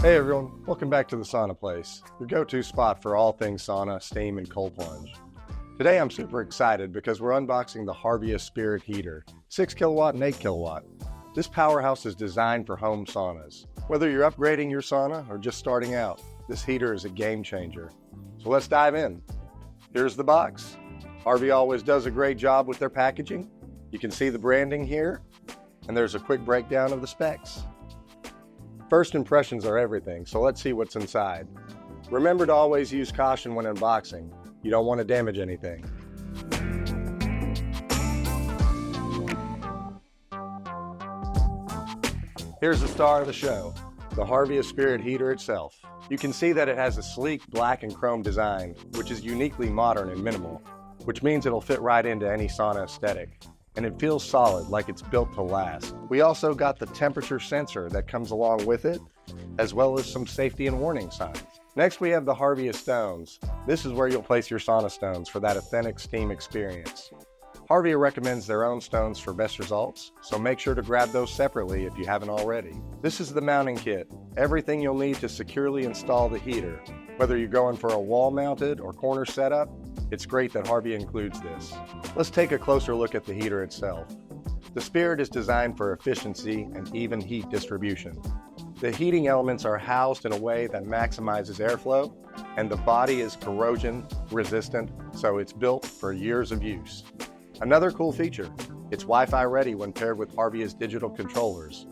Hey everyone, welcome back to the Sauna Place, your go-to spot for all things sauna, steam, and cold plunge. Today I'm super excited because we're unboxing the Harvia Spirit Heater, 6 kilowatt and 8 kilowatt. This powerhouse is designed for home saunas. Whether you're upgrading your sauna or just starting out, this heater is a game changer. So let's dive in. Here's the box. Harvia always does a great job with their packaging. You can see the branding here, and there's a quick breakdown of the specs. First impressions are everything, so let's see what's inside. Remember to always use caution when unboxing. You don't want to damage anything. Here's the star of the show, the Harvia Spirit Heater itself. You can see that it has a sleek black and chrome design, which is uniquely modern and minimal, which means it'll fit right into any sauna aesthetic. And it feels solid, like it's built to last. We also got the temperature sensor that comes along with it, as well as some safety and warning signs. Next we have the Harvia stones. This is where you'll place your sauna stones for that authentic steam experience. Harvia recommends their own stones for best results, so make sure to grab those separately if you haven't already. This is the mounting kit, everything you'll need to securely install the heater. Whether you're going for a wall-mounted or corner setup, it's great that Harvia includes this. Let's take a closer look at the heater itself. The Spirit is designed for efficiency and even heat distribution. The heating elements are housed in a way that maximizes airflow, and the body is corrosion resistant, so it's built for years of use. Another cool feature, it's Wi-Fi ready when paired with Harvia's digital controllers.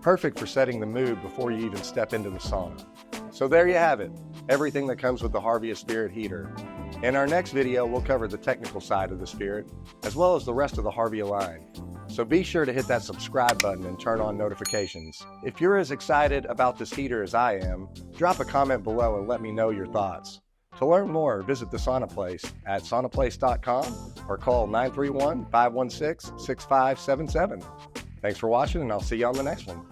Perfect for setting the mood before you even step into the sauna. So there you have it, everything that comes with the Harvia Spirit Heater. In our next video, we'll cover the technical side of the Spirit, as well as the rest of the Harvia line. So be sure to hit that subscribe button and turn on notifications. If you're as excited about this heater as I am, drop a comment below and let me know your thoughts. To learn more, visit the Sauna Place at saunaplace.com or call 931-516-6577. Thanks for watching, and I'll see you on the next one.